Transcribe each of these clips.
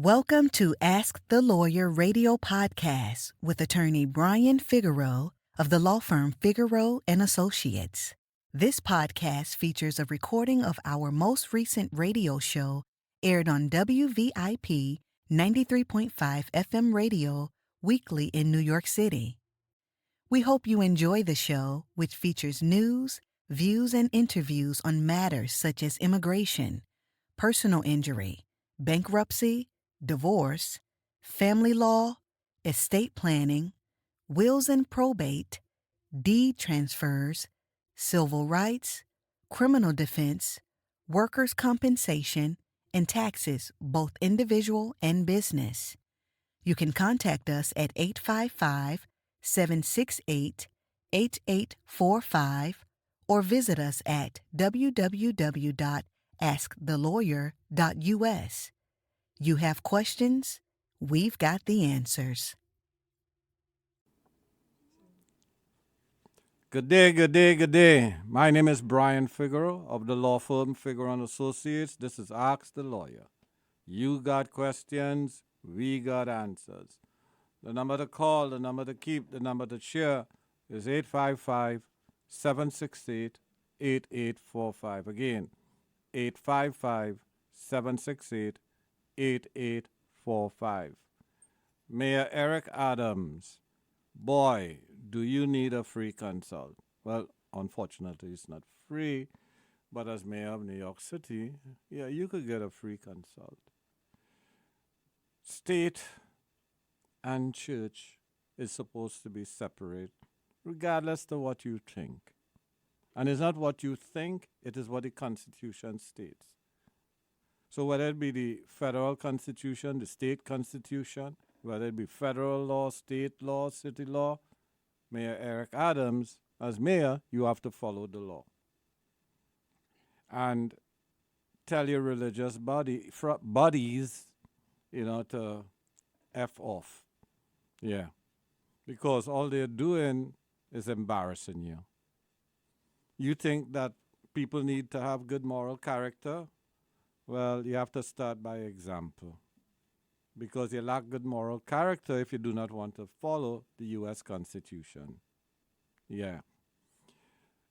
Welcome to Ask the Lawyer radio podcast with attorney Brian Figueroa of the law firm Figueroa and Associates. This podcast features a recording of our most recent radio show aired on WVIP 93.5 FM radio weekly in New York City. We hope you enjoy the show, which features news, views, and interviews on matters such as immigration, personal injury, bankruptcy, divorce, family law, estate planning, wills and probate, deed transfers, civil rights, criminal defense, workers' compensation, and taxes, both individual and business. You can contact us at 855-768-8845 or visit us at www.askthelawyer.us. You have questions? We've got the answers. Good day, good day, good day. My name is Brian Figueroa of the law firm Figueroa and Associates. This is Ask the Lawyer. You got questions, we got answers. The number to call, the number to keep, the number to share is 855-768-8845. Again, 855-768-8845. Mayor Eric Adams. Boy, do you need a free consult? Well, unfortunately, it's not free, but as mayor of New York City, yeah, you could get a free consult. State and church is supposed to be separate, regardless of what you think. And it's not what you think, it is what the Constitution states. So whether it be the federal constitution, the state constitution, whether it be federal law, state law, city law, Mayor Eric Adams, as mayor, you have to follow the law. And tell your religious bodies, to F off. Yeah. Because all they're doing is embarrassing you. You think that people need to have good moral character? Well, you have to start by example. Because you lack good moral character if you do not want to follow the U.S. Constitution. Yeah.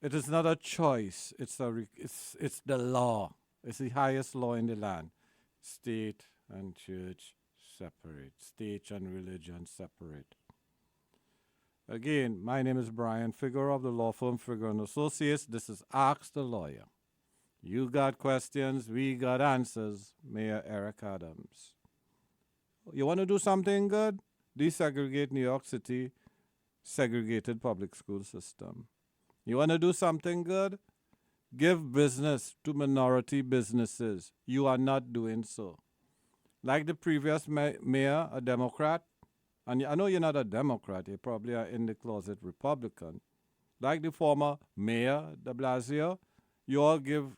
It is not a choice. It's the law. It's the highest law in the land. State and church separate. State and religion separate. Again, my name is Brian Figueroa of the law firm Figueroa and Associates. This is Ask the Lawyer. You got questions, we got answers. Mayor Eric Adams. You want to do something good? Desegregate New York City segregated public school system. You want to do something good? Give business to minority businesses. You are not doing so. Like the previous mayor, a Democrat, and I know you're not a Democrat, you probably are in the closet Republican. Like the former mayor, de Blasio, you all give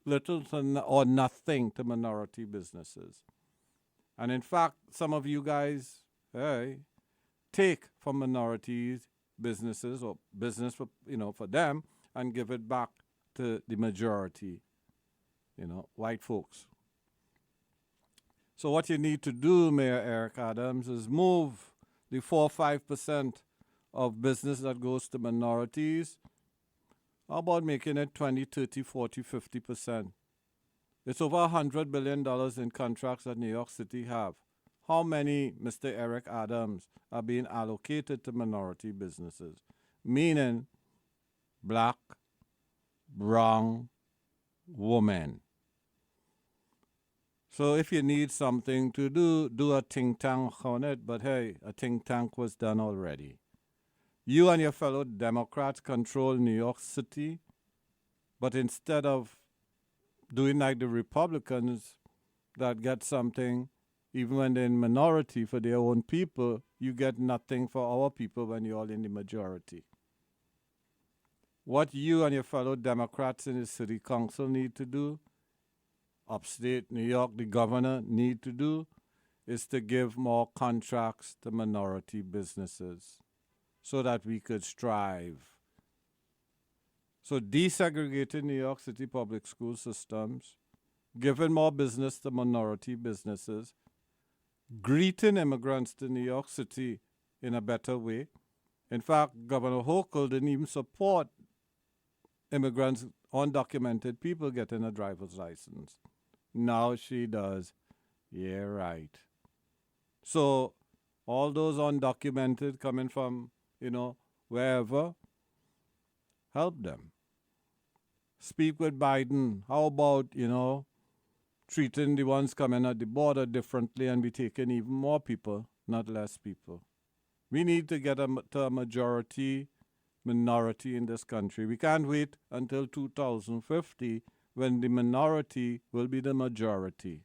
little or nothing to minority businesses. And in fact, some of you guys, take from minorities businesses or business for them and give it back to the majority, white folks. So what you need to do, Mayor Eric Adams, is move the 4 or 5% of business that goes to minorities. How about making it 20, 30, 40, 50%? It's over $100 billion in contracts that New York City have. How many, Mr. Eric Adams, are being allocated to minority businesses? Meaning black, brown, women. So if you need something to do a think tank on it. But hey, a think tank was done already. You and your fellow Democrats control New York City, but instead of doing like the Republicans that get something even when they're in minority for their own people, you get nothing for our people when you're all in the majority. What you and your fellow Democrats in the city council need to do, upstate New York, the governor need to do, is to give more contracts to minority businesses so that we could strive. So desegregating New York City public school systems, giving more business to minority businesses, greeting immigrants to New York City in a better way. In fact, Governor Hochul didn't even support immigrants, undocumented people getting a driver's license. Now she does. Yeah, right. So all those undocumented coming from, wherever, help them. Speak with Biden. How about, treating the ones coming at the border differently and be taking even more people, not less people. We need to get to a minority in this country. We can't wait until 2050 when the minority will be the majority.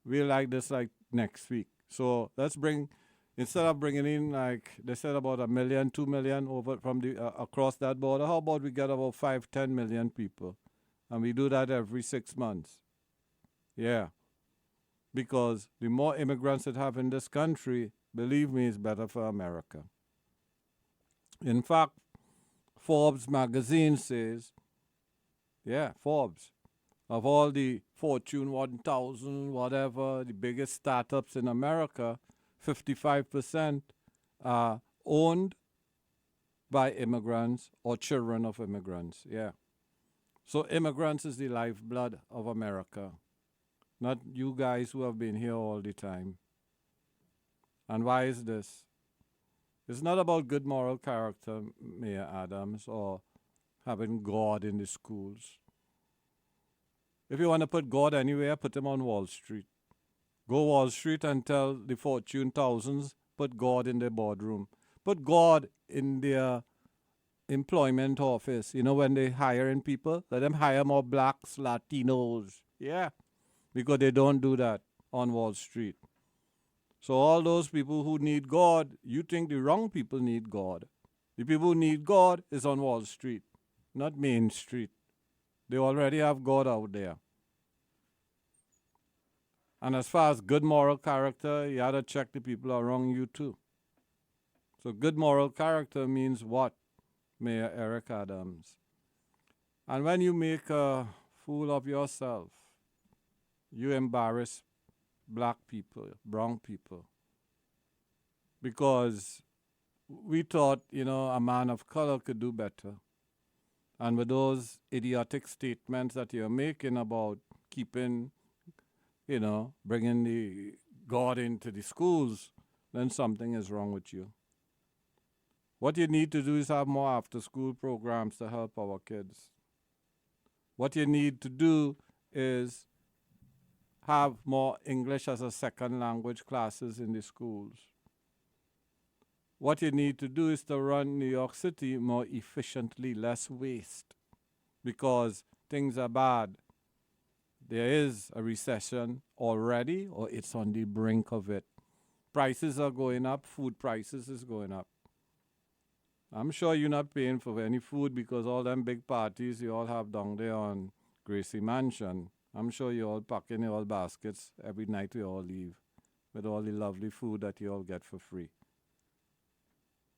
We'll like this like next week. So let's instead of bringing in like they said about 1 million, 2 million over from the across that border, how about we get about 5, 10 million people? And we do that every 6 months. Yeah. Because the more immigrants that have in this country, believe me, it's better for America. In fact, Forbes magazine says, Forbes, of all the Fortune 1000, whatever, the biggest startups in America, 55% are owned by immigrants or children of immigrants. Yeah. So immigrants is the lifeblood of America, not you guys who have been here all the time. And why is this? It's not about good moral character, Mayor Adams, or having God in the schools. If you want to put God anywhere, put him on Wall Street. Go Wall Street and tell the Fortune thousands, put God in their boardroom. Put God in their employment office. When they hiring people, let them hire more blacks, Latinos. Yeah, because they don't do that on Wall Street. So all those people who need God, you think the wrong people need God. The people who need God is on Wall Street, not Main Street. They already have God out there. And as far as good moral character, you have to check the people around you too. So good moral character means what, Mayor Eric Adams? And when you make a fool of yourself, you embarrass black people, brown people. Because we thought, a man of color could do better. And with those idiotic statements that you're making about keeping, bringing the God into the schools, then something is wrong with you. What you need to do is have more after-school programs to help our kids. What you need to do is have more English as a second language classes in the schools. What you need to do is to run New York City more efficiently, less waste, because things are bad. There is a recession already, or it's on the brink of it. Prices are going up, food prices is going up. I'm sure you're not paying for any food because all them big parties you all have down there on Gracie Mansion, I'm sure you all pack in your all baskets every night you all leave with all the lovely food that you all get for free.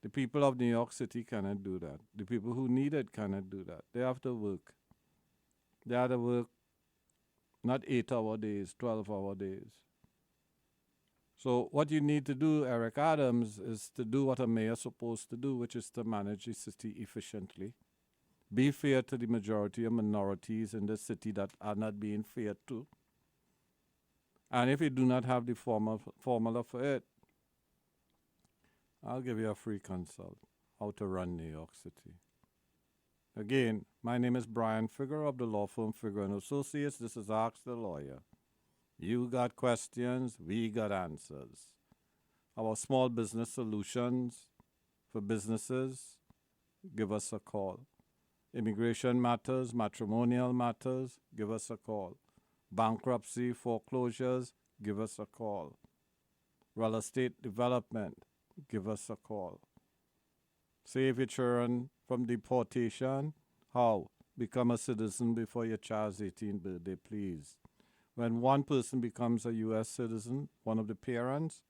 The people of New York City cannot do that. The people who need it cannot do that. They have to work. They have to work not 8-hour days, 12-hour days. So what you need to do, Eric Adams, is to do what a mayor is supposed to do, which is to manage the city efficiently. Be fair to the majority of minorities in the city that are not being fair to. And if you do not have the formula for it, I'll give you a free consult, how to run New York City. Again, my name is Brian Figueroa of the law firm Figueroa & Associates. This is Ask the Lawyer. You got questions, we got answers. Our small business solutions for businesses, give us a call. Immigration matters, matrimonial matters, give us a call. Bankruptcy, foreclosures, give us a call. Real estate development, give us a call. Save your children from deportation. How? Become a citizen before your child's 18th birthday, please. When one person becomes a U.S. citizen, one of the parents,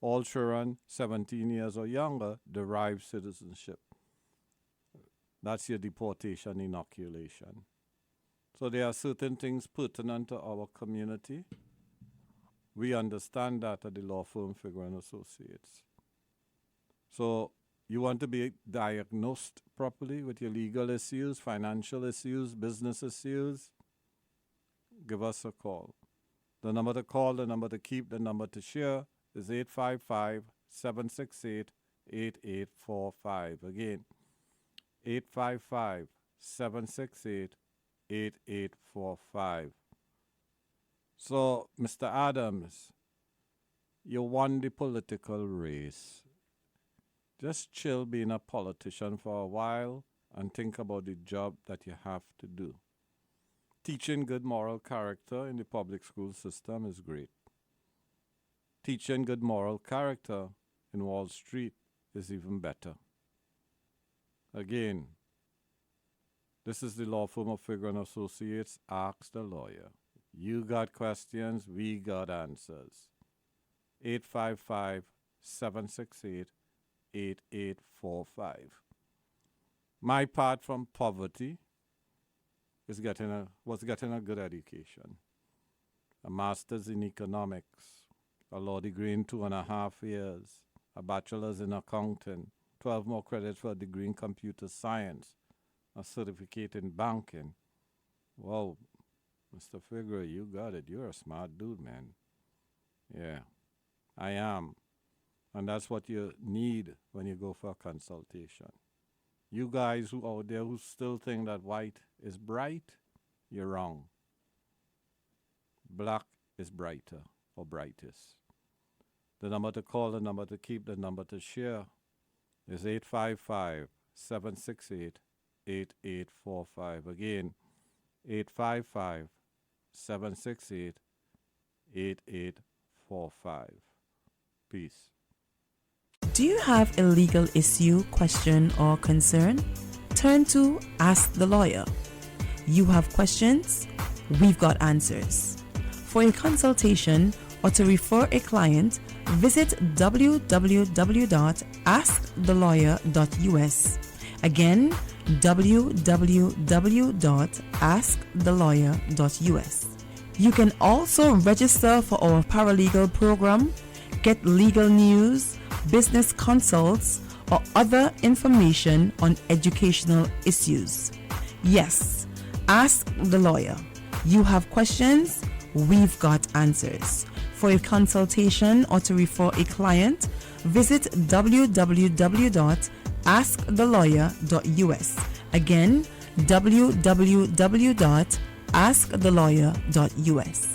all children 17 years or younger derive citizenship. That's your deportation inoculation. So there are certain things pertinent to our community. We understand that at the law firm Figueroa and Associates. So you want to be diagnosed properly with your legal issues, financial issues, business issues, give us a call. The number to call, the number to keep, the number to share is 855-768-8845. Again, 855-768-8845. So, Mr. Adams, you won the political race. Just chill being a politician for a while and think about the job that you have to do. Teaching good moral character in the public school system is great. Teaching good moral character in Wall Street is even better. Again, this is the law firm of Figueroa and Associates. Ask the lawyer. You got questions, we got answers. 855-768-8845. My part from poverty was getting a good education. A master's in economics, a law degree in 2.5 years, a bachelor's in accounting, 12 more credits for a degree in computer science, a certificate in banking. Whoa, Mr. Figueroa, you got it. You're a smart dude, man. Yeah, I am. And that's what you need when you go for a consultation. You guys who out there who still think that white is bright, you're wrong. Black is brighter or brightest. The number to call, the number to keep, the number to share is 855-768-8845. Again, 855-768-8845. Peace. Do you have a legal issue, question, or concern? Turn to Ask the Lawyer. You have questions? We've got answers. For a consultation or to refer a client, visit www.askthelawyer.us. Again, www.askthelawyer.us. You can also register for our paralegal program, get legal news, business consults, or other information on educational issues. Yes, ask the lawyer. You have questions? We've got answers. For a consultation or to refer a client, visit www.askthelawyer.us. Again, www.askthelawyer.us.